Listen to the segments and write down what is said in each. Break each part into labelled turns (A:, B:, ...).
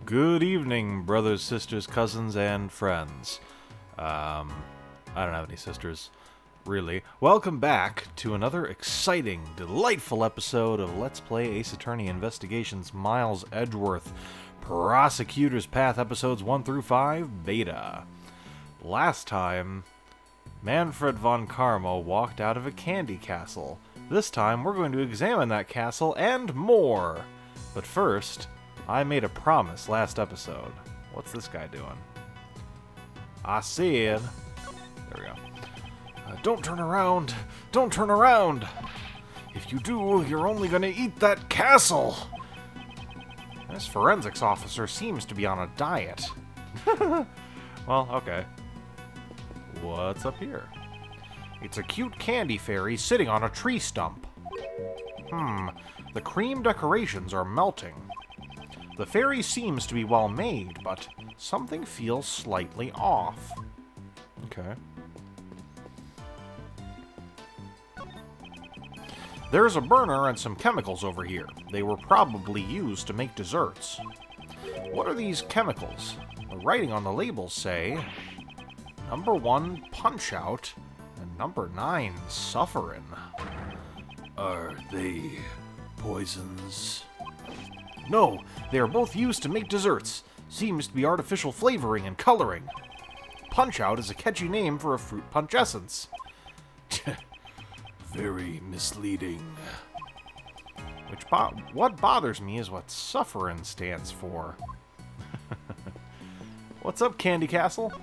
A: Good evening, brothers, sisters, cousins, and friends. I don't have any sisters, really. Welcome back to another exciting, delightful episode of Let's Play Ace Attorney Investigations Miles Edgeworth, Prosecutor's Path, episodes 1 through 5, beta. Last time, Manfred von Karma walked out of a candy castle. This time, we're going to examine that castle and more. But first, I made a promise last episode. What's this guy doing? I said... There we go. Don't turn around! Don't turn around! If you do, you're only gonna eat that castle! This forensics officer seems to be on a diet. Well, okay. What's up here? It's a cute candy fairy sitting on a tree stump. The cream decorations are melting. The fairy seems to be well made, but something feels slightly off. Okay. There's a burner and some chemicals over here. They were probably used to make desserts. What are these chemicals? The writing on the labels say... Number 1, Punch Out, and number 9, Sufferin'. Are they poisons? No, they are both used to make desserts. Seems to be artificial flavoring and coloring. Punch-Out is a catchy name for a fruit punch essence. Very misleading. What bothers me is what Sufferin' stands for. What's up, Candy Castle?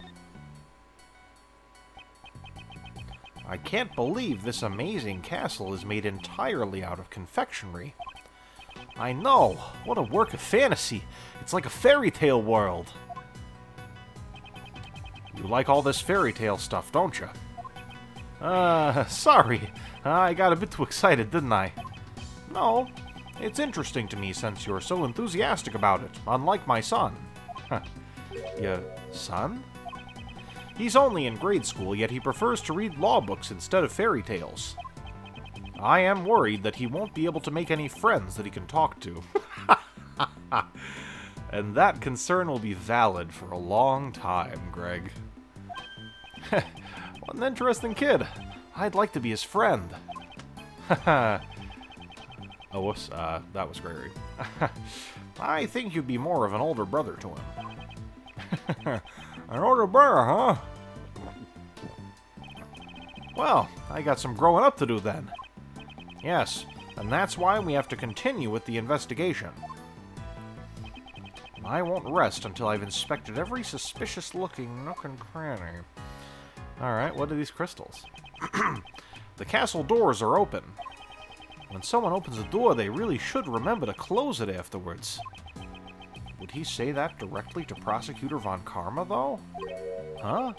A: I can't believe this amazing castle is made entirely out of confectionery. I know! What a work of fantasy! It's like a fairy tale world! You like all this fairy tale stuff, don't you? Sorry. I got a bit too excited, didn't I? No. It's interesting to me since you're so enthusiastic about it, unlike my son. Your son? He's only in grade school, yet he prefers to read law books instead of fairy tales. I am worried that he won't be able to make any friends that he can talk to. And that concern will be valid for a long time, Greg. What an interesting kid. I'd like to be his friend. Oh, whoops. That was Gregory. I think you'd be more of an older brother to him. An older brother, huh? Well, I got some growing up to do then. Yes, and that's why we have to continue with the investigation. I won't rest until I've inspected every suspicious-looking nook and cranny. Alright, what are these crystals? The castle doors are open. When someone opens a door, they really should remember to close it afterwards. Would he say that directly to Prosecutor von Karma, though? Huh?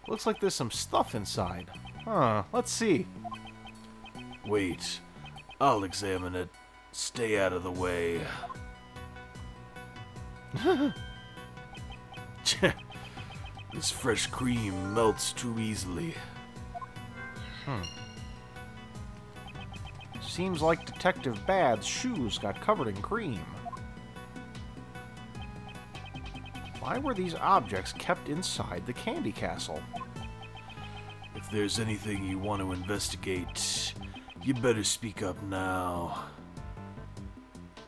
A: Looks like there's some stuff inside. Huh, let's see. Wait, I'll examine it. Stay out of the way. This fresh cream melts too easily. Seems like Detective Bad's shoes got covered in cream. Why were these objects kept inside the candy castle? If there's anything you want to investigate, you better speak up now.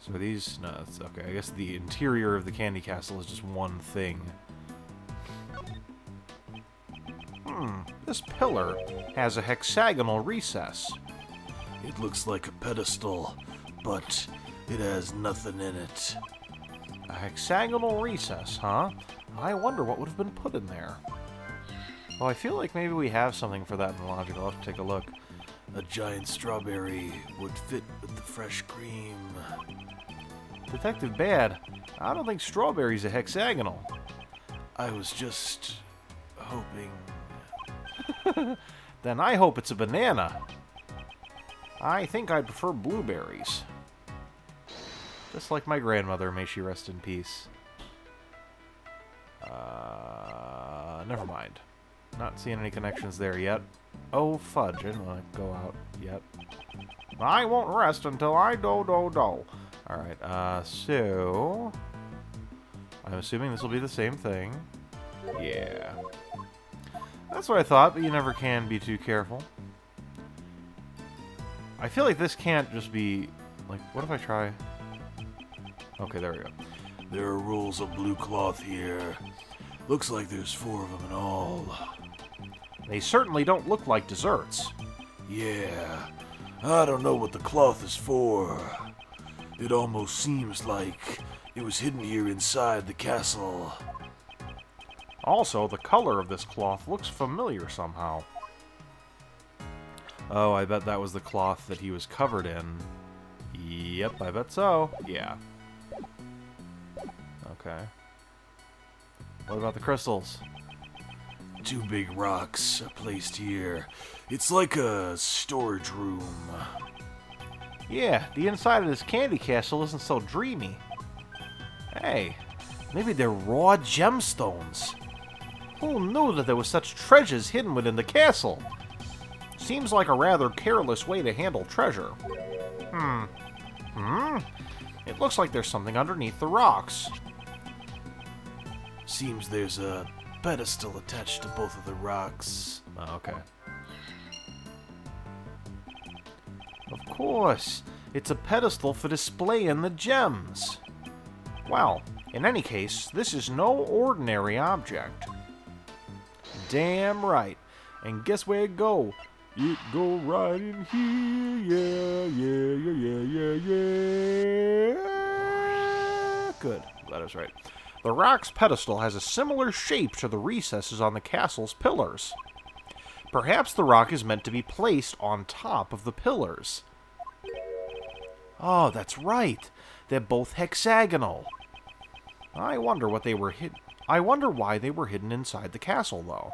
A: So these... No, it's okay. I guess the interior of the candy castle is just one thing. This pillar has a hexagonal recess. It looks like a pedestal, but it has nothing in it. A hexagonal recess, huh? I wonder what would have been put in there. Well, I feel like maybe we have something for that in the logic. I'll have to take a look. A giant strawberry would fit with the fresh cream. Detective Bad, I don't think strawberries are hexagonal. I was just hoping... Then I hope it's a banana. I think I'd prefer blueberries. Just like my grandmother, may she rest in peace. Never mind. Not seeing any connections there yet. Oh, fudge. I didn't want to go out yet. I won't rest until I do. Alright, so... assuming this will be the same thing. Yeah. That's what I thought, but you never can be too careful. I feel like this can't just be... Like, what if I try... Okay, there we go.
B: There are rolls of blue cloth here. Looks like there's 4 of them in all.
A: They certainly don't look like desserts.
B: Yeah, I don't know what the cloth is for. It almost seems like it was hidden here inside the castle.
A: Also, the color of this cloth looks familiar somehow. Oh, I bet that was the cloth that he was covered in. Yep, I bet so. Yeah. Okay. What about the crystals?
B: 2 big rocks placed here. It's like a storage room.
A: Yeah, the inside of this candy castle isn't so dreamy. Hey, maybe they're raw gemstones. Who knew that there were such treasures hidden within the castle? Seems like a rather careless way to handle treasure. It looks like there's something underneath the rocks.
B: Seems there's a pedestal attached to both of the rocks.
A: Oh, okay. Of course, it's a pedestal for displaying the gems. Well, in any case, this is no ordinary object. Damn right. And guess where it go? It go right in here. Yeah. Good. Glad I was right. The rock's pedestal has a similar shape to the recesses on the castle's pillars. Perhaps the rock is meant to be placed on top of the pillars. Oh, that's right. They're both hexagonal. I wonder what they were hid. I wonder why they were hidden inside the castle, though.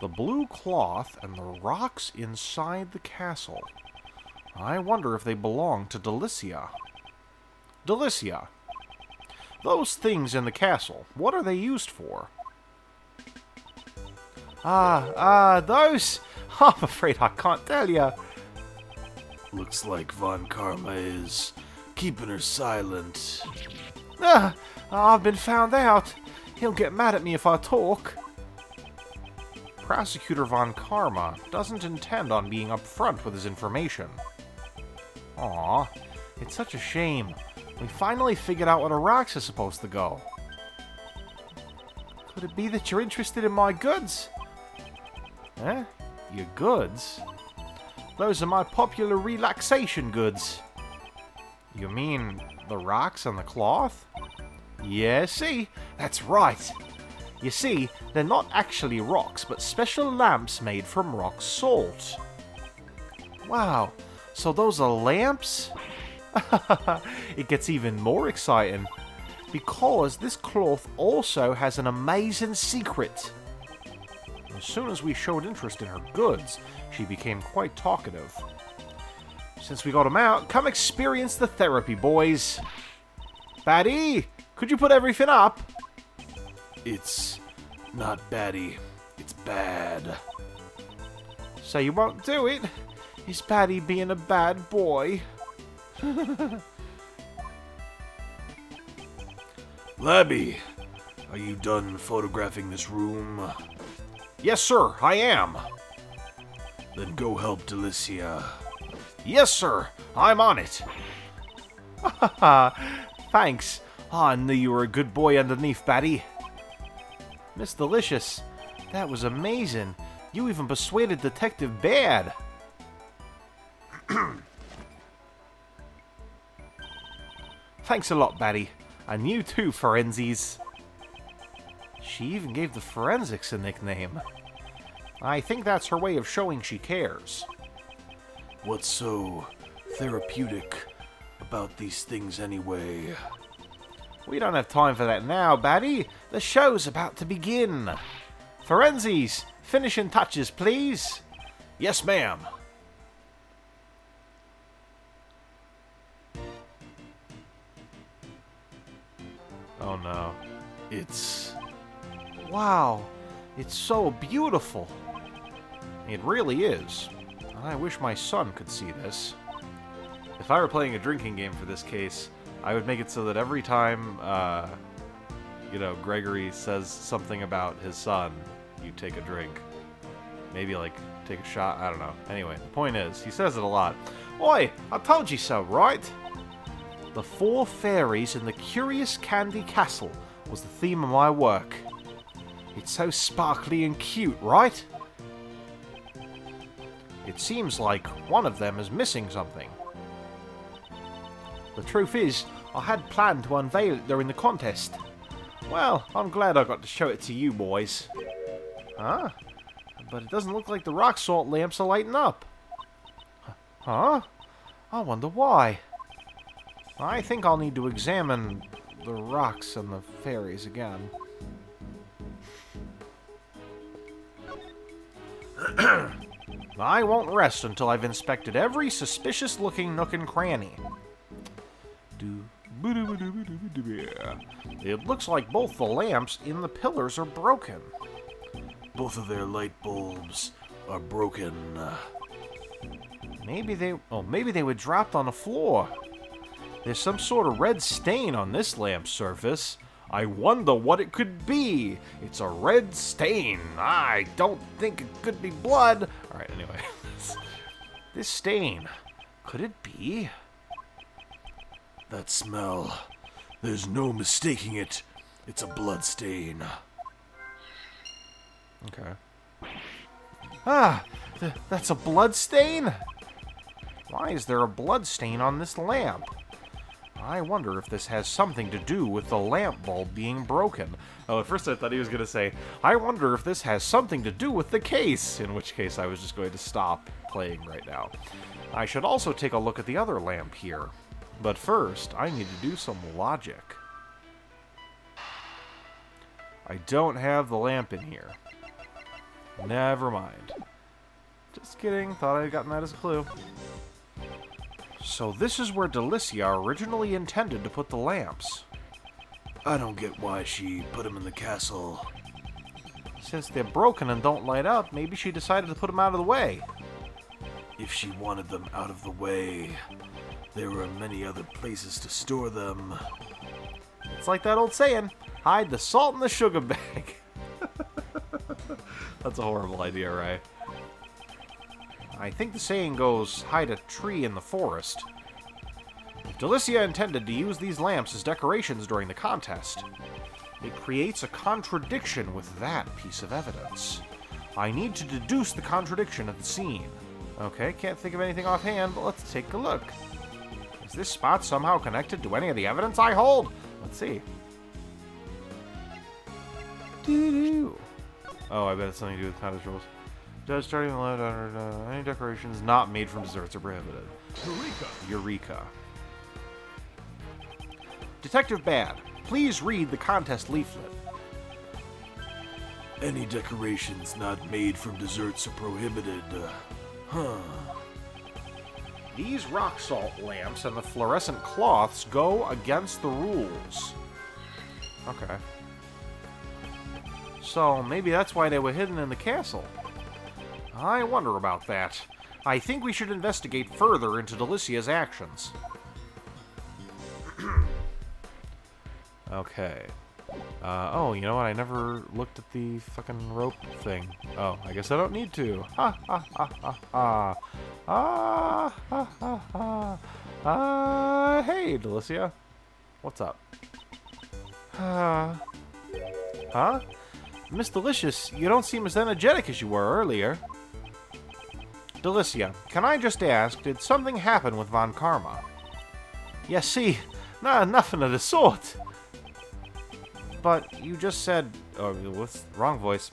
A: The blue cloth and the rocks inside the castle. I wonder if they belong to Delicia. Delicia. Those things in the castle, what are they used for? Those? I'm afraid I can't tell you.
B: Looks like Von Karma is keeping her silent.
A: I've been found out. He'll get mad at me if I talk. Prosecutor Von Karma doesn't intend on being upfront with his information. Aw, it's such a shame. We finally figured out where the rocks are supposed to go. Could it be that you're interested in my goods? Eh? Your goods? Those are my popular relaxation goods. You mean the rocks and the cloth? Yeah, see? That's right. You see, they're not actually rocks, but special lamps made from rock salt. Wow, so those are lamps? It gets even more exciting, because this cloth also has an amazing secret. As soon as we showed interest in her goods, she became quite talkative. Since we got him out, come experience the therapy, boys. Batty, could you put everything up?
B: It's not baddie, it's bad.
A: So you won't do it? Is Batty being a bad boy?
B: Labby, are you done photographing this room?
A: Yes, sir, I am.
B: Then go help Delicia.
A: Yes, sir, I'm on it. Thanks. I knew you were a good boy underneath, Batty. Miss Delicious, that was amazing. You even persuaded Detective Bad. Thanks a lot, Batty. And you too, Forensies. She even gave the forensics a nickname. I think that's her way of showing she cares.
B: What's so therapeutic about these things anyway?
A: We don't have time for that now, Batty. The show's about to begin. Forensies, finishing touches, please.
B: Yes, ma'am.
A: Oh no. Wow, it's so beautiful. It really is. I wish my son could see this. If I were playing a drinking game for this case, I would make it so that every time, you know, Gregory says something about his son, you take a drink. Maybe, like, take a shot. I don't know. Anyway, the point is, he says it a lot. Oi, I told you so, right? The 4 fairies in the Curious Candy Castle was the theme of my work. It's so sparkly and cute, right? It seems like one of them is missing something. The truth is, I had planned to unveil it during the contest. Well, I'm glad I got to show it to you boys. Huh? But it doesn't look like the rock salt lamps are lighting up. Huh? I wonder why. I think I'll need to examine the rocks and the fairies again. I won't rest until I've inspected every suspicious-looking nook and cranny. It looks like both the lamps in the pillars are broken.
B: Both of their light bulbs are broken.
A: Maybe they were dropped on the floor. There's some sort of red stain on this lamp's surface. I wonder what it could be. It's a red stain. I don't think it could be blood. Alright, anyway. This stain. Could it be?
B: That smell. There's no mistaking it. It's a blood stain.
A: Okay. Ah! That's a blood stain? Why is there a blood stain on this lamp? I wonder if this has something to do with the lamp bulb being broken. Oh, at first I thought he was going to say, I wonder if this has something to do with the case, in which case I was just going to stop playing right now. I should also take a look at the other lamp here. But first, I need to do some logic. I don't have the lamp in here. Never mind. Just kidding, thought I had gotten that as a clue. So this is where Delicia originally intended to put the lamps.
B: I don't get why she put them in the castle.
A: Since they're broken and don't light up, maybe she decided to put them out of the way.
B: If she wanted them out of the way, there were many other places to store them.
A: It's like that old saying, hide the salt in the sugar bag. That's a horrible idea, right? I think the saying goes, hide a tree in the forest. If Delicia intended to use these lamps as decorations during the contest, it creates a contradiction with that piece of evidence. I need to deduce the contradiction at the scene. Okay, can't think of anything offhand, but let's take a look. Is this spot somehow connected to any of the evidence I hold? Let's see. Doo-doo. Oh, I bet it's something to do with contest rules. Does starting the left, any decorations not made from desserts are prohibited. Eureka. Detective Bad, please read the contest leaflet.
B: Any decorations not made from desserts are prohibited.
A: These rock salt lamps and the fluorescent cloths go against the rules. Okay. So maybe that's why they were hidden in the castle. I wonder about that. I think we should investigate further into Delicia's actions. Okay. Oh, you know what? I never looked at the fucking rope thing. Oh, I guess I don't need to. Ha ha ha ha ha. Ah ha ha ha. Hey, Delicia. What's up? Huh? Miss Delicious, you don't seem as energetic as you were earlier. Delicia, can I just ask, did something happen with Von Karma? Yeah, see, nothing of the sort. But you just said... Oh, what's wrong voice?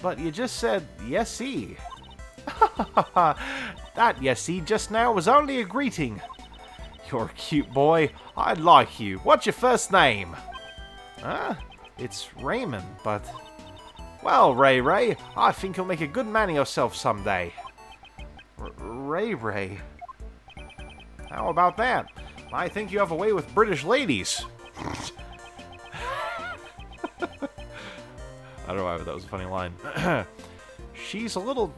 A: But you just said, yes-see. That yes-see just now was only a greeting. You're a cute boy. I like you. What's your first name? Huh? It's Raymond, but... Well, Ray, I think you'll make a good man of yourself someday. Ray. How about that? I think you have a way with British ladies. I don't know why, but that was a funny line. She's a little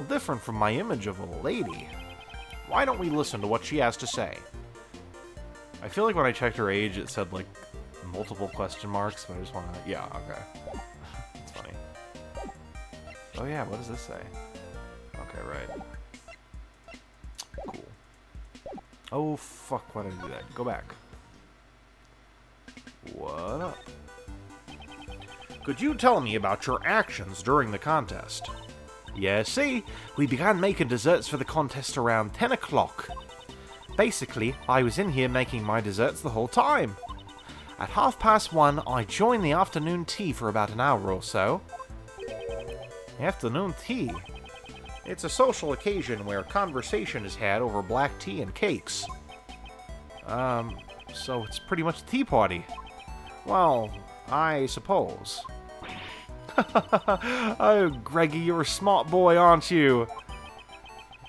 A: different from my image of a lady. Why don't we listen to what she has to say? I feel like when I checked her age, it said, like, multiple question marks, but I just want to... Yeah, okay. That's funny. Oh, yeah, what does this say? Okay, right. Cool. Oh, fuck, why did I do that? Go back. What up? Could you tell me about your actions during the contest? Yeah, see, we began making desserts for the contest around 10 o'clock. Basically, I was in here making my desserts the whole time. At 1:30, I joined the afternoon tea for about an hour or so. Afternoon tea? It's a social occasion where conversation is had over black tea and cakes. So it's pretty much a tea party. Well, I suppose. Oh, Greggy, you're a smart boy, aren't you?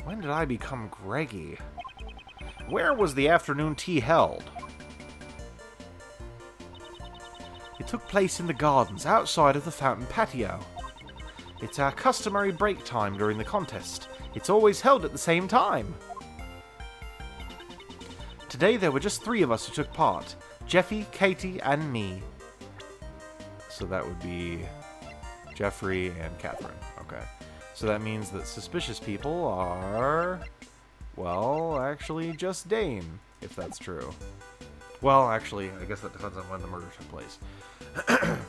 A: When did I become Greggy? Where was the afternoon tea held? It took place in the gardens outside of the fountain patio. It's our customary break time during the contest. It's always held at the same time. Today there were just 3 of us who took part. Jeffy, Katie, and me. So that would be Jeffrey and Catherine. Okay. So that means that suspicious people are... Well, actually just Dane, if that's true. Well, actually, I guess that depends on when the murder took place.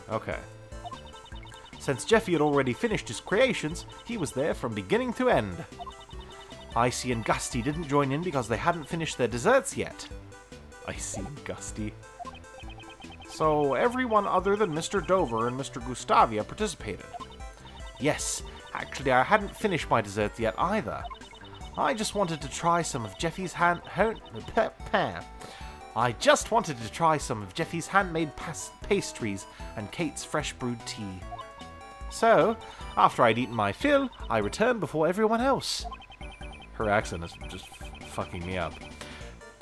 A: Okay. Since Jeffy had already finished his creations, he was there from beginning to end. Icy and Gusty didn't join in because they hadn't finished their desserts yet. Icy and Gusty. So everyone other than Mr. Dover and Mr. Gustavia participated. Yes, actually I hadn't finished my desserts yet either. I just wanted to try some of Jeffy's I just wanted to try some of Jeffy's handmade pastries and Kate's fresh brewed tea. So, after I'd eaten my fill, I returned before everyone else. Her accent is just fucking me up.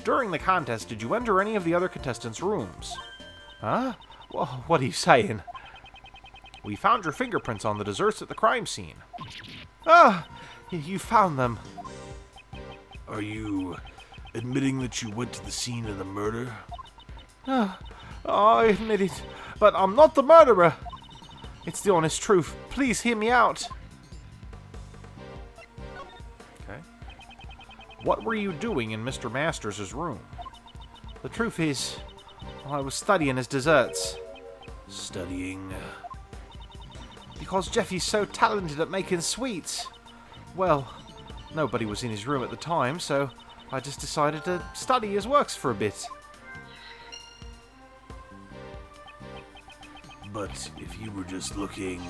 A: During the contest, did you enter any of the other contestants' rooms? Huh? Well, what are you saying? We found your fingerprints on the desserts at the crime scene. Ah! You found them.
B: Are you admitting that you went to the scene of the murder?
A: I admit it, but I'm not the murderer. It's the honest truth. Please hear me out. Okay. What were you doing in Mr. Masters' room? The truth is, I was studying his desserts.
B: Studying?
A: Because Jeffy's so talented at making sweets. Well, nobody was in his room at the time, so I just decided to study his works for a bit.
B: But if you were just looking,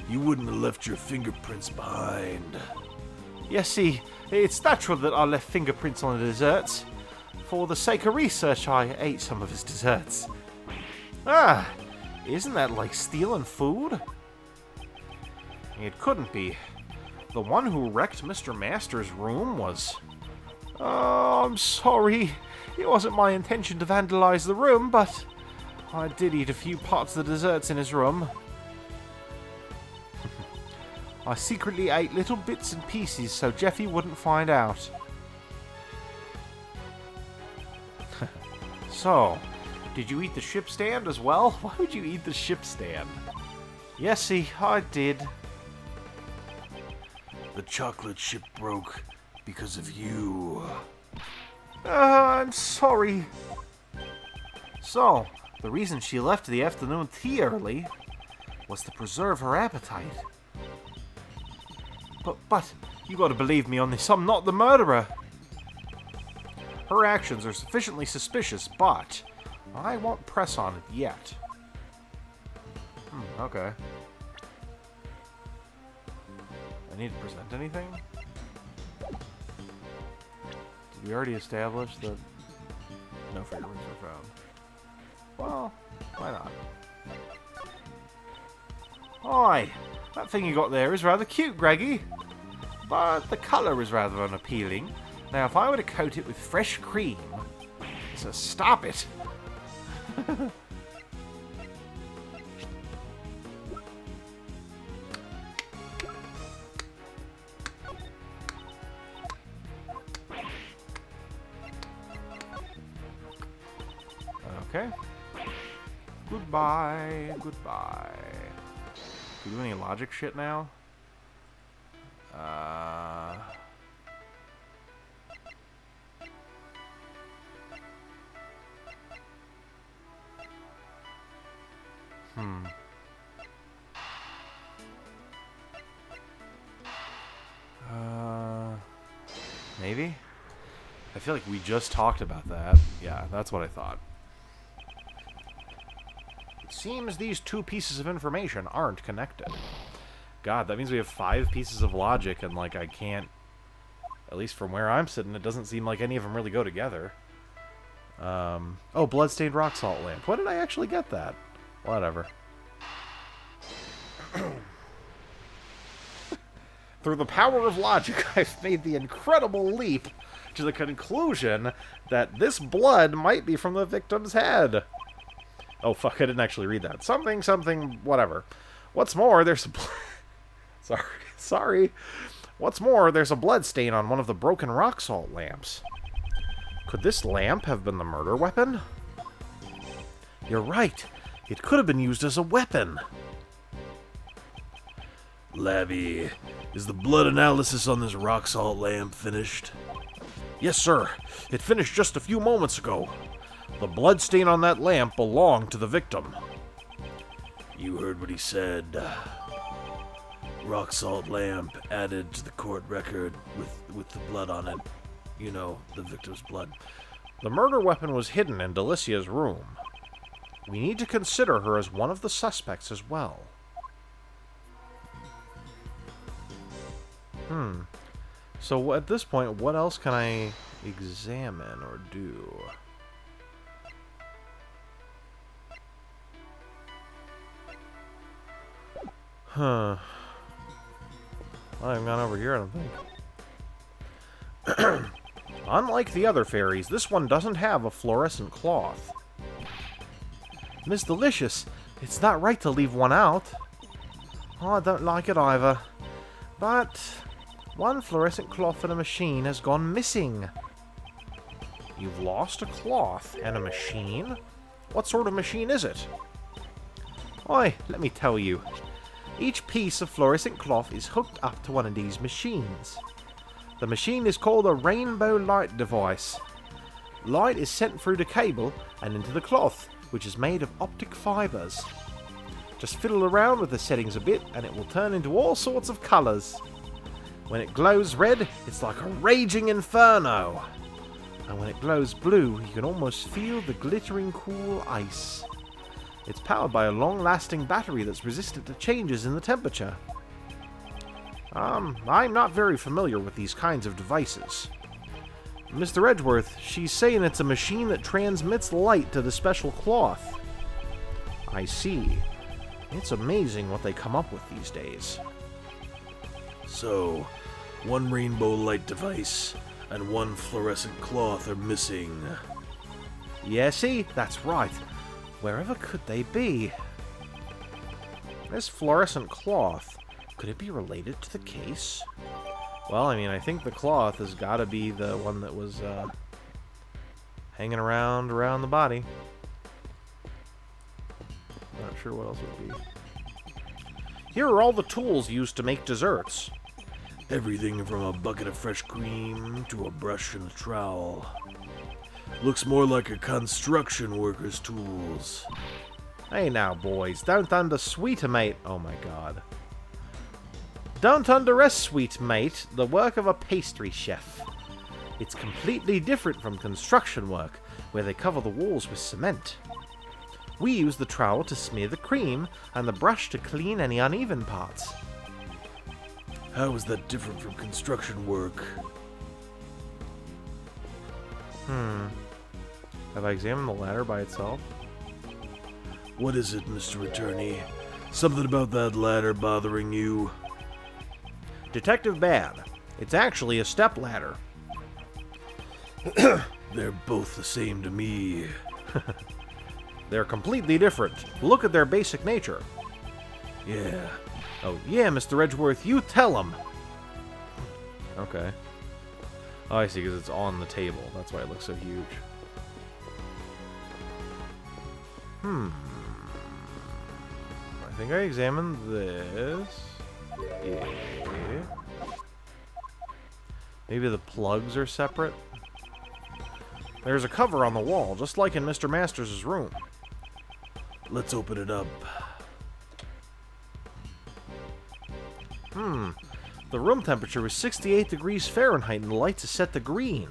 B: you wouldn't have left your fingerprints behind.
A: Yes, see, it's natural that I left fingerprints on the desserts. For the sake of research, I ate some of his desserts. Ah, isn't that like stealing food? It couldn't be. The one who wrecked Mr. Masters' room was... Oh, I'm sorry. It wasn't my intention to vandalize the room, but I did eat a few parts of the desserts in his room. I secretly ate little bits and pieces so Jeffy wouldn't find out. So, did you eat the ship stand as well? Why would you eat the ship stand? Yes, see, I did.
B: The chocolate ship broke because of you.
A: I'm sorry. So, the reason she left the afternoon tea early was to preserve her appetite. But, you gotta believe me on this, I'm not the murderer. Her actions are sufficiently suspicious, but I won't press on it yet. Okay. I need to present anything? Did we already establish that no fingerprints were found? Well, why not? Hi! That thing you got there is rather cute, Greggy. But the colour is rather unappealing. Now, if I were to coat it with fresh cream... So stop it! Okay. Goodbye. Goodbye. Do we do any logic shit now? Maybe? I feel like we just talked about that. Yeah, that's what I thought. It seems these two pieces of information aren't connected. God, that means we have 5 pieces of logic, and, like, I can't... At least from where I'm sitting, it doesn't seem like any of them really go together. Oh, bloodstained rock salt lamp. When did I actually get that? Whatever. Through the power of logic, I've made the incredible leap to the conclusion that this blood might be from the victim's head. Oh, fuck, I didn't actually read that. Something, something, whatever. What's more, there's a... Sorry. What's more, there's a blood stain on one of the broken rock salt lamps. Could this lamp have been the murder weapon? You're right. It could have been used as a weapon.
B: Labby, is the blood analysis on this rock salt lamp finished?
A: Yes, sir. It finished just a few moments ago. The blood stain on that lamp belonged to the victim.
B: You heard what he said. Rock salt lamp added to the court record with the blood on it. You know, the victim's blood.
A: The murder weapon was hidden in Delicia's room. We need to consider her as one of the suspects as well. So at this point, what else can I examine or do? Well, I haven't gone over here, I don't think. Unlike the other fairies, this one doesn't have a fluorescent cloth. Miss Delicious, it's not right to leave one out. Oh, I don't like it either. But one fluorescent cloth in a machine has gone missing. You've lost a cloth and a machine? What sort of machine is it? Oi, let me tell you. Each piece of fluorescent cloth is hooked up to one of these machines. The machine is called a rainbow light device. Light is sent through the cable and into the cloth, which is made of optic fibers. Just fiddle around with the settings a bit and it will turn into all sorts of colours. When it glows red, it's like a raging inferno. And when it glows blue, you can almost feel the glittering cool ice. It's powered by a long-lasting battery that's resistant to changes in the temperature. I'm not very familiar with these kinds of devices. Mr. Edgeworth, she's saying it's a machine that transmits light to the special cloth. I see. It's amazing what they come up with these days.
B: So, one rainbow light device and one fluorescent cloth are missing.
A: Yeah, see? That's right. Wherever could they be? This fluorescent cloth, could it be related to the case? Well, I mean, I think the cloth has got to be the one that was hanging around the body. Not sure what else it would be. Here are all the tools used to make desserts.
B: Everything from a bucket of fresh cream to a brush and a trowel. Looks more like a construction worker's tools.
A: Hey now, boys, don't underestimate... Oh my god. Don't underestimate, mate, the work of a pastry chef. It's completely different from construction work, where they cover the walls with cement. We use the trowel to smear the cream, and the brush to clean any uneven parts.
B: How is that different from construction work?
A: Have I examined the ladder by itself?
B: What is it, Mr. Attorney? Something about that ladder bothering you?
A: Detective Bad. It's actually a step ladder.
B: They're both the same to me.
A: They're completely different. Look at their basic nature.
B: Yeah.
A: Oh, yeah, Mr. Edgeworth, you tell him! Okay. Oh, I see, because it's on the table. That's why it looks so huge. I think I examined this. Yeah. Maybe the plugs are separate? There's a cover on the wall, just like in Mr. Masters' room.
B: Let's open it up.
A: The room temperature is 68 degrees Fahrenheit and the lights are set to green.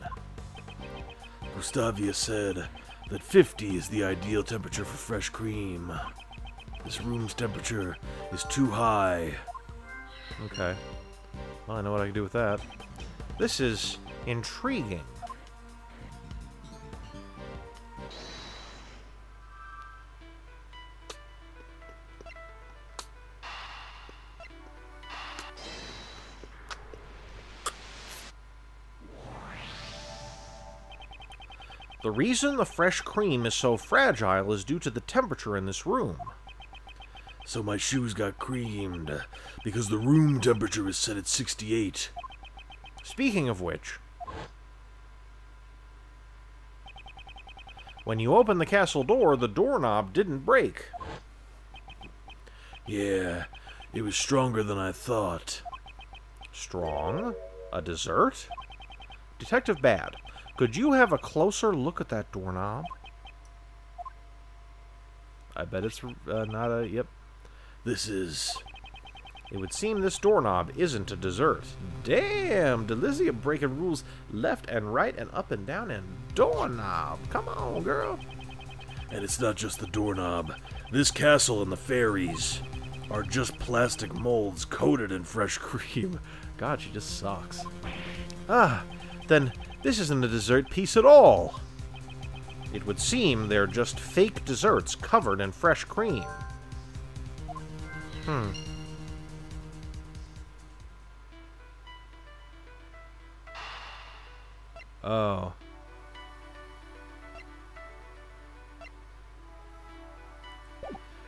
B: Gustavia said that 50 is the ideal temperature for fresh cream. This room's temperature is too high.
A: Okay. Well, I know what I can do with that. This is intriguing. The reason the fresh cream is so fragile is due to the temperature in this room.
B: So my shoes got creamed because the room temperature is set at 68.
A: Speaking of which, when you open the castle door, the doorknob didn't break.
B: Yeah, it was stronger than I thought.
A: Strong? A dessert? Detective Bad, could you have a closer look at that doorknob? I bet it's not a... Yep.
B: This is...
A: It would seem this doorknob isn't a dessert. Damn, Delicia breaking rules left and right and up and down and doorknob. Come on, girl.
B: And it's not just the doorknob. This castle and the fairies are just plastic molds coated in fresh cream.
A: God, she just sucks. Then this isn't a dessert piece at all. It would seem they're just fake desserts covered in fresh cream. Oh.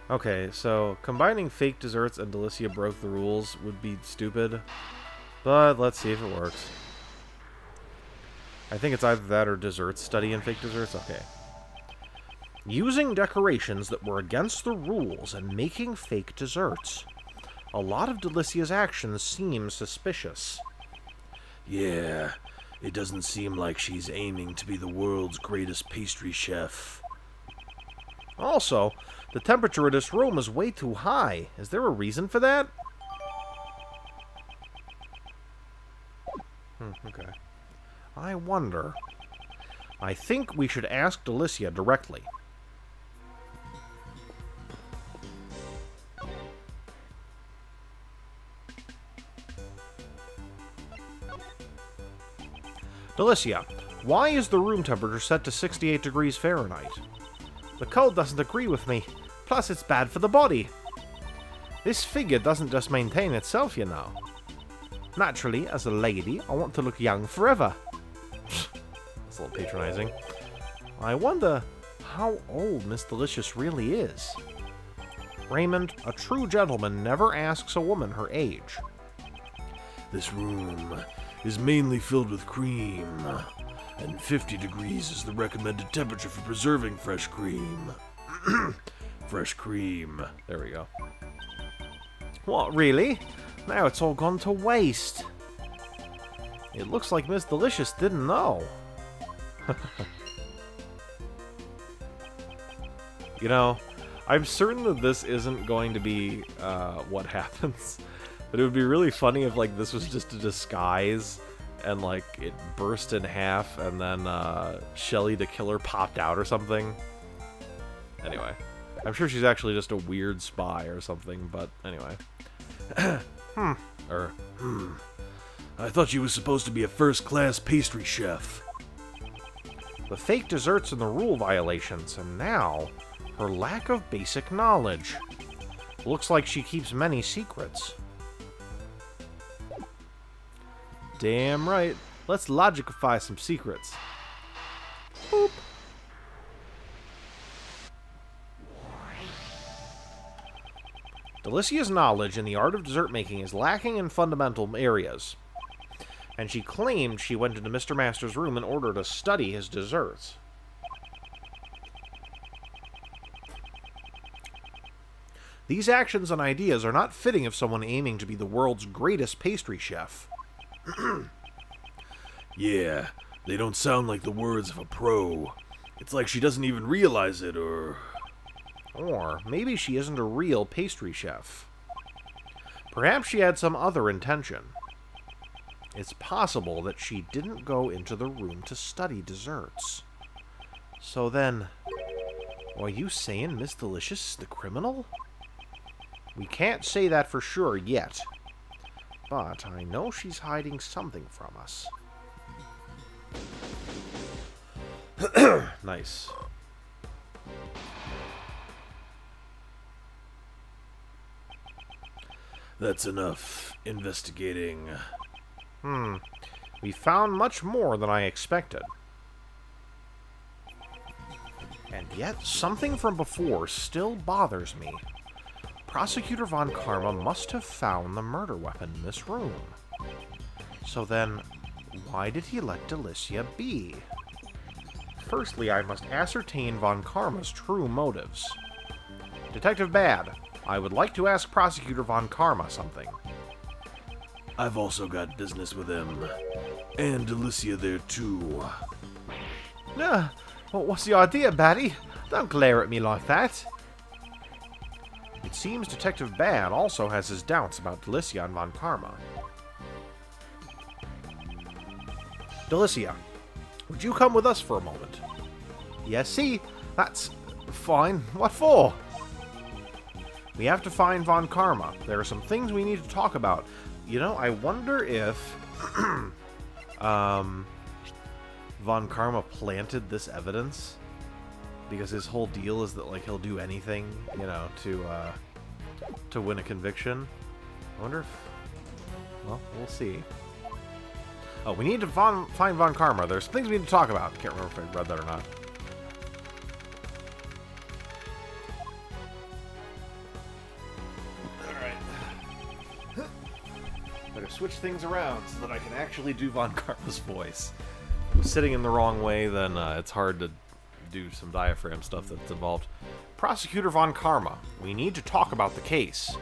A: Okay, so combining fake desserts and Delicia broke the rules would be stupid, but let's see if it works. I think it's either that or desserts studying fake desserts. Okay. Using decorations that were against the rules and making fake desserts. A lot of Delicia's actions seem suspicious.
B: Yeah, it doesn't seem like she's aiming to be the world's greatest pastry chef.
A: Also, the temperature of this room is way too high. Is there a reason for that? Okay. I wonder. I think we should ask Delicia directly. Delicia, why is the room temperature set to 68 degrees Fahrenheit? The code doesn't agree with me. Plus, it's bad for the body. This figure doesn't just maintain itself, you know. Naturally, as a lady, I want to look young forever. That's a little patronizing. I wonder how old Miss Delicious really is. Raymond, a true gentleman never asks a woman her age.
B: This room is mainly filled with cream, and 50 degrees is the recommended temperature for preserving fresh cream. Fresh cream.
A: There we go. What, really? Now it's all gone to waste. It looks like Miss Delicious didn't know. You know, I'm certain that this isn't going to be what happens. But it would be really funny if, like, this was just a disguise and, like, it burst in half and then Shelly the killer popped out or something. Anyway, I'm sure she's actually just a weird spy or something, but anyway.
B: I thought she was supposed to be a first-class pastry chef.
A: The fake desserts and the rule violations, and now her lack of basic knowledge. Looks like she keeps many secrets. Damn right. Let's logicify some secrets. Boop. Delicia's knowledge in the art of dessert making is lacking in fundamental areas, and she claimed she went into Mr. Master's room in order to study his desserts. These actions and ideas are not fitting of someone aiming to be the world's greatest pastry chef.
B: Yeah, they don't sound like the words of a pro. It's like she doesn't even realize it, or...
A: Or maybe she isn't a real pastry chef. Perhaps she had some other intention. It's possible that she didn't go into the room to study desserts. So then, are you saying Miss Delicious is the criminal? We can't say that for sure yet, but I know she's hiding something from us. Nice.
B: That's enough investigating.
A: We found much more than I expected. And yet, something from before still bothers me. Prosecutor Von Karma must have found the murder weapon in this room. So then, why did he let Delicia be? Firstly, I must ascertain Von Karma's true motives. Detective Bad, I would like to ask Prosecutor Von Karma something.
B: I've also got business with him. And Delicia there, too.
A: Well, what's the idea, Batty? Don't glare at me like that. It seems Detective Bad also has his doubts about Delicia and Von Karma. Delicia, would you come with us for a moment? Yes, see? That's fine. What for? We have to find Von Karma. There are some things we need to talk about. You know, I wonder if Von Karma planted this evidence, because his whole deal is that, like, he'll do anything, you know, to win a conviction. I wonder if... Well, we'll see. Oh, we need to find Von Karma. There's things we need to talk about. Can't remember if I read that or not. Alright. Better switch things around so that I can actually do Von Karma's voice. If I'm sitting in the wrong way, then it's hard to do some diaphragm stuff that's involved. Prosecutor Von Karma, we need to talk about the case.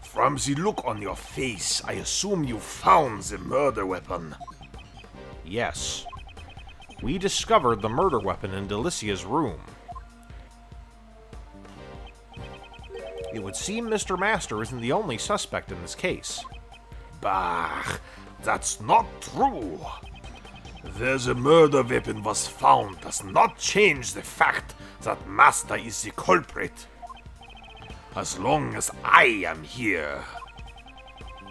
B: From the look on your face, I assume you found the murder weapon.
A: Yes. We discovered the murder weapon in Delicia's room. It would seem Mr. Master isn't the only suspect in this case.
B: Bah, that's not true. That the murder weapon was found does not change the fact that Master is the culprit. As long as I am here.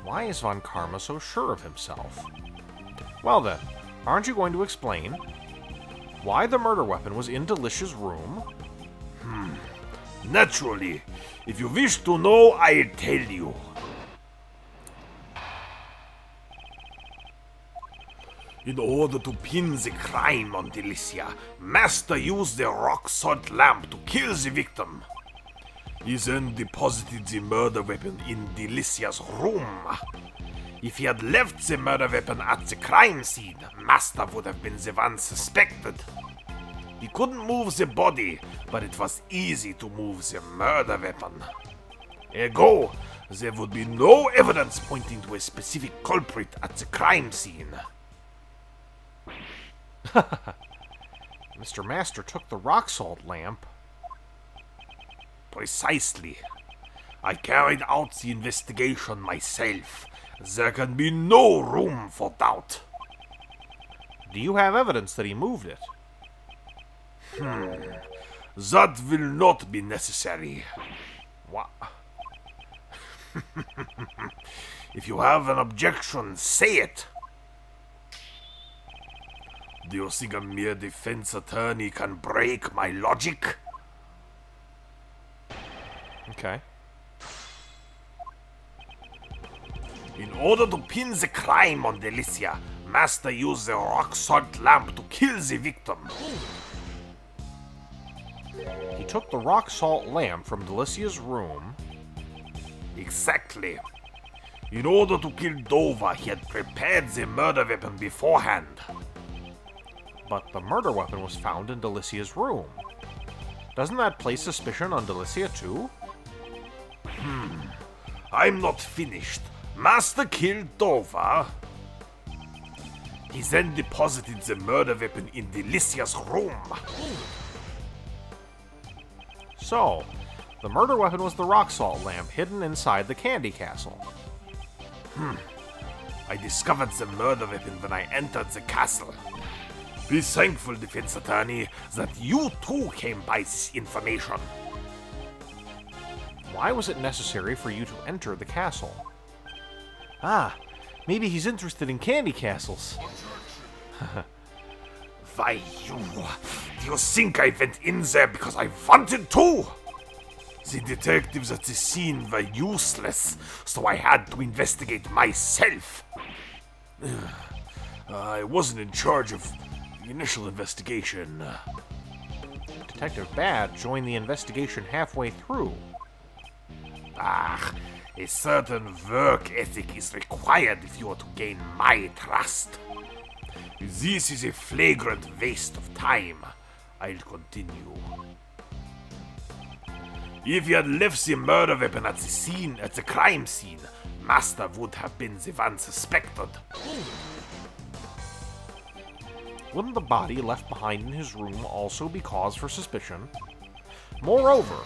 A: Why is Von Karma so sure of himself? Well then, aren't you going to explain why the murder weapon was in Delicia's room?
B: Naturally. If you wish to know, I'll tell you. In order to pin the crime on Delicia, Master used the rock salt lamp to kill the victim. He then deposited the murder weapon in Delicia's room. If he had left the murder weapon at the crime scene, Master would have been the one suspected. He couldn't move the body, but it was easy to move the murder weapon. Ergo, there would be no evidence pointing to a specific culprit at the crime scene.
A: Mr. Master took the rock salt lamp.
B: Precisely. I carried out the investigation myself. There can be no room for doubt.
A: Do you have evidence that he moved it?
B: That will not be necessary.
A: What?
B: If you have an objection, say it. Do you think a mere defense attorney can break my logic?
A: Okay.
B: In order to pin the crime on Delicia, Master used the rock salt lamp to kill the victim.
A: He took the rock salt lamp from Delicia's room.
B: Exactly. In order to kill Dover, he had prepared the murder weapon beforehand.
A: But the murder weapon was found in Delicia's room. Doesn't that place suspicion on Delicia too?
B: I'm not finished. Master killed Dova. He then deposited the murder weapon in Delicia's room.
A: So, the murder weapon was the rock salt lamp hidden inside the candy castle.
B: I discovered the murder weapon when I entered the castle. Be thankful, defense attorney, that you too came by this information.
A: Why was it necessary for you to enter the castle? Ah, maybe he's interested in candy castles.
B: Why, do you think I went in there because I wanted to? The detectives at the scene were useless, so I had to investigate myself. I wasn't in charge of the initial investigation.
A: Detective Bad joined the investigation halfway through.
B: A certain work ethic is required if you are to gain my trust. This is a flagrant waste of time. I'll continue. If you had left the murder weapon at the crime scene, Master would have been the one suspected.
A: Wouldn't the body left behind in his room also be cause for suspicion? Moreover,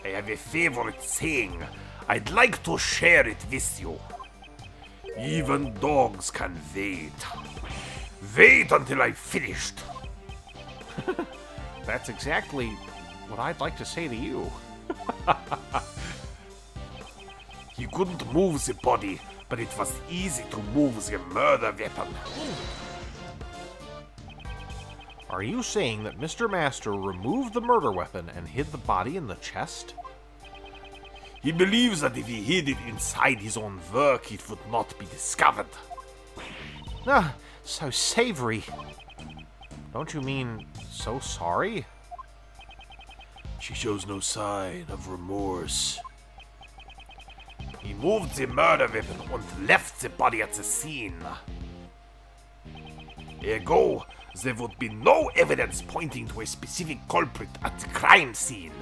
B: I have a favorite saying. I'd like to share it with you. Even dogs can wait. Wait until I've finished.
A: that's exactly what I'd like to say to you.
B: He couldn't move the body, but it was easy to move the murder weapon.
A: Are you saying that Mr. Master removed the murder weapon and hid the body in the chest?
B: He believes that if he hid it inside his own work, it would not be discovered.
A: Ah, so savory. Don't you mean so sorry?
B: She shows no sign of remorse. He moved the murder weapon and left the body at the scene. Ergo, there would be no evidence pointing to a specific culprit at the crime scene.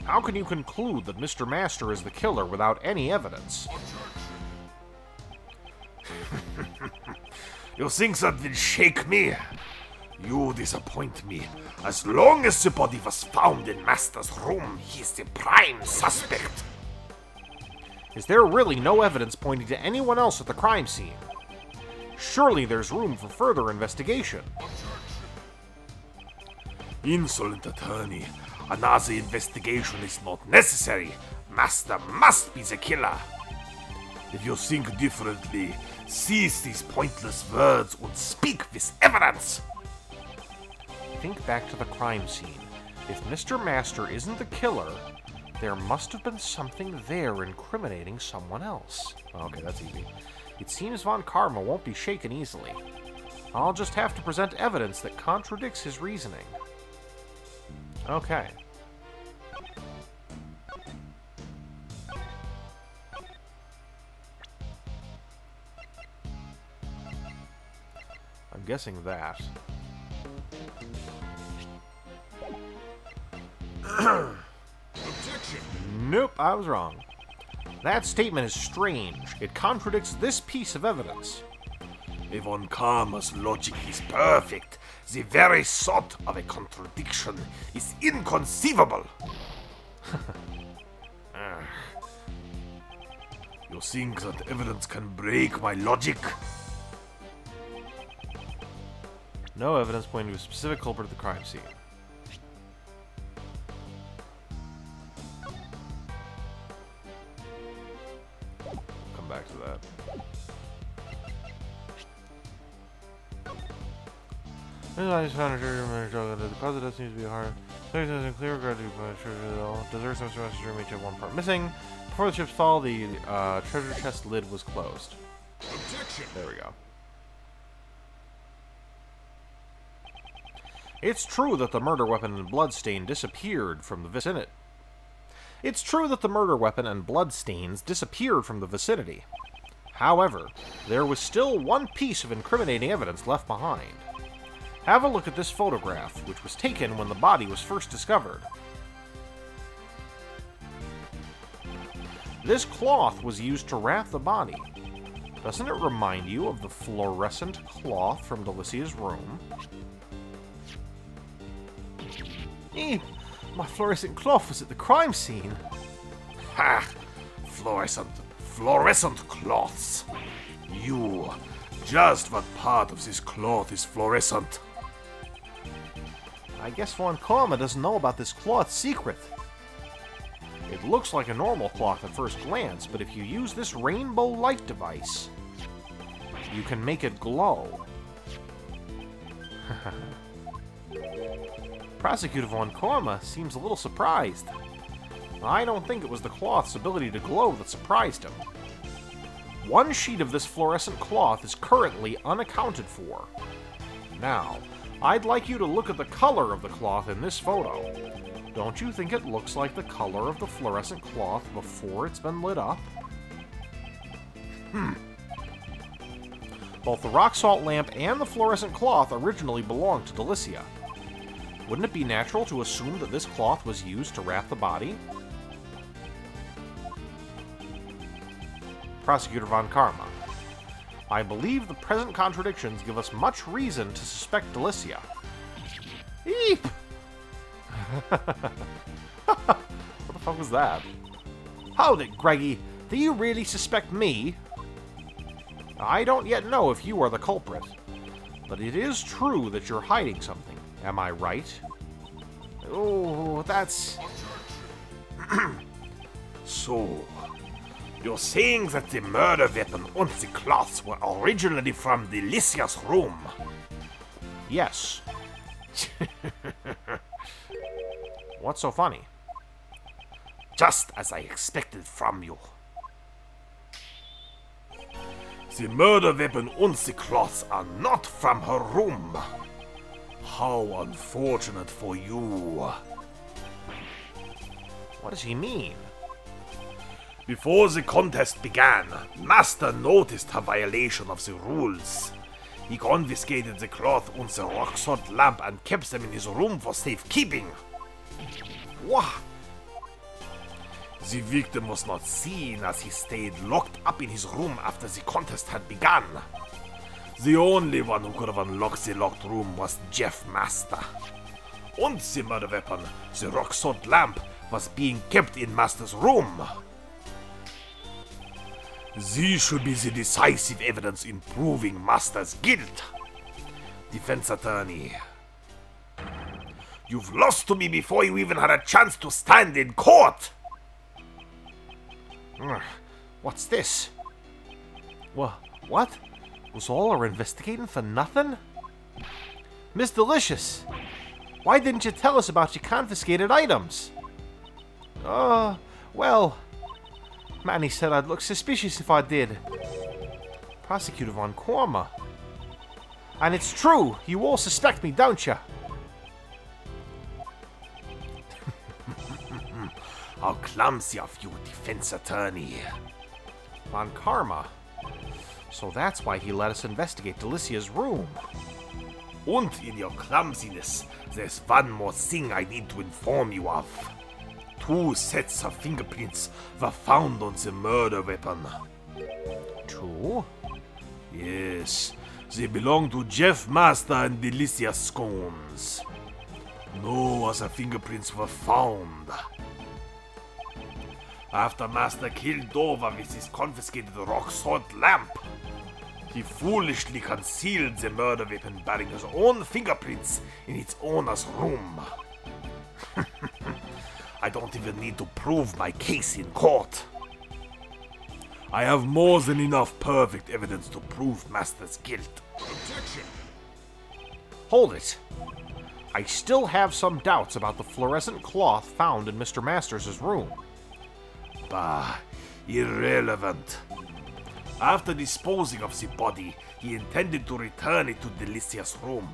A: How can you conclude that Mr. Master is the killer without any evidence?
B: You think that will shake me? You disappoint me. As long as the body was found in Master's room, he's the prime suspect.
A: Is there really no evidence pointing to anyone else at the crime scene? Surely there's room for further investigation.
B: Insolent attorney. Another investigation is not necessary. Master must be the killer. If you think differently, cease these pointless words and speak with evidence.
A: Think back to the crime scene. If Mr. Master isn't the killer, there must have been something there incriminating someone else. Okay, that's easy. It seems Von Karma won't be shaken easily. I'll just have to present evidence that contradicts his reasoning. Okay. I'm guessing that. Nope, I was wrong. That statement is strange. It contradicts this piece of evidence.
B: Von Karma's logic is perfect. The very thought of a contradiction is inconceivable. You think that evidence can break my logic?
A: No evidence pointing to a specific culprit at the crime scene. Come back to that. I just found a trigger the cause of death seems to be hard. There's nothing clear regard to treasure at all. Deserts of Mr. Room each have one part missing. Before the ship's fall, the treasure chest lid was closed. Objection. There we go. It's true that the murder weapon and bloodstain disappeared from the vicinity. It's true that the murder weapon and bloodstains disappeared from the vicinity. However, there was still one piece of incriminating evidence left behind. Have a look at this photograph, which was taken when the body was first discovered. This cloth was used to wrap the body. Doesn't it remind you of the fluorescent cloth from Delicia's room? My fluorescent cloth was at the crime scene.
B: Ha! Fluorescent cloths. You, just what part of this cloth is fluorescent?
A: I guess Von Karma doesn't know about this cloth's secret. It looks like a normal cloth at first glance, but if you use this rainbow light device, you can make it glow. Prosecutor Von Karma seems a little surprised. I don't think it was the cloth's ability to glow that surprised him. One sheet of this fluorescent cloth is currently unaccounted for. Now, I'd like you to look at the color of the cloth in this photo. Don't you think it looks like the color of the fluorescent cloth before it's been lit up? Both the rock salt lamp and the fluorescent cloth originally belonged to Delicia. Wouldn't it be natural to assume that this cloth was used to wrap the body? Prosecutor Von Karma. I believe the present contradictions give us much reason to suspect Delicia. Eep! What the fuck was that? Hold it, Greggy. Do you really suspect me? I don't yet know if you are the culprit, but it is true that you're hiding something. Am I right? Oh, that's...
B: So, you're saying that the murder weapon and the cloths were originally from Delicia's room?
A: Yes. What's so funny?
B: Just as I expected from you. The murder weapon and the cloths are not from her room. How unfortunate for you.
A: What does he mean?
B: Before the contest began, Master noticed her violation of the rules. He confiscated the cloth and the rock salt lamp and kept them in his room for safekeeping.
A: What?
B: The victim was not seen as he stayed locked up in his room after the contest had begun. The only one who could have unlocked the locked room was Jeff Master. And the murder weapon, the rock salt lamp, was being kept in Master's room. These should be the decisive evidence in proving Master's guilt. Defense attorney. You've lost to me before you even had a chance to stand in court!
A: What's this? What? Was all our investigating for nothing? Miss Delicious, why didn't you tell us about your confiscated items? Well, Manny said I'd look suspicious if I did. Prosecutor Von Karma. And it's true, you all suspect me, don't you?
B: How clumsy of you, defense attorney.
A: Von Karma. So that's why he let us investigate Delicia's room.
B: And in your clumsiness, there's one more thing I need to inform you of. 2 sets of fingerprints were found on the murder weapon.
A: 2?
B: Yes, they belong to Jeff Master and Delicia Scones. No other fingerprints were found. After Master killed Dover with his confiscated rock salt lamp, he foolishly concealed the murder weapon bearing his own fingerprints in its owner's room. I don't even need to prove my case in court. I have more than enough perfect evidence to prove Master's guilt.
A: Objection! Hold it. I still have some doubts about the fluorescent cloth found in Mr. Masters' room.
B: Bah, irrelevant. After disposing of the body, he intended to return it to Delicia's room.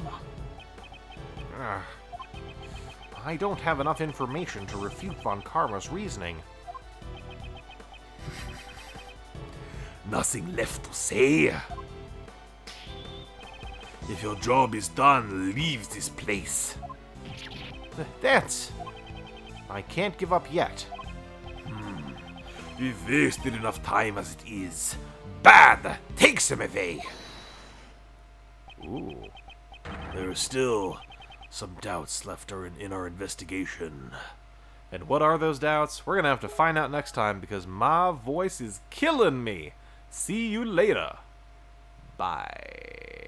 A: I don't have enough information to refute Von Karma's reasoning.
B: Nothing left to say. If your job is done, leave this place.
A: Dance! I can't give up yet.
B: We've wasted enough time as it is. Bad! Take some away!
A: Ooh.
B: There are still some doubts left in our investigation.
A: And what are those doubts? We're gonna have to find out next time because my voice is killing me. See you later. Bye.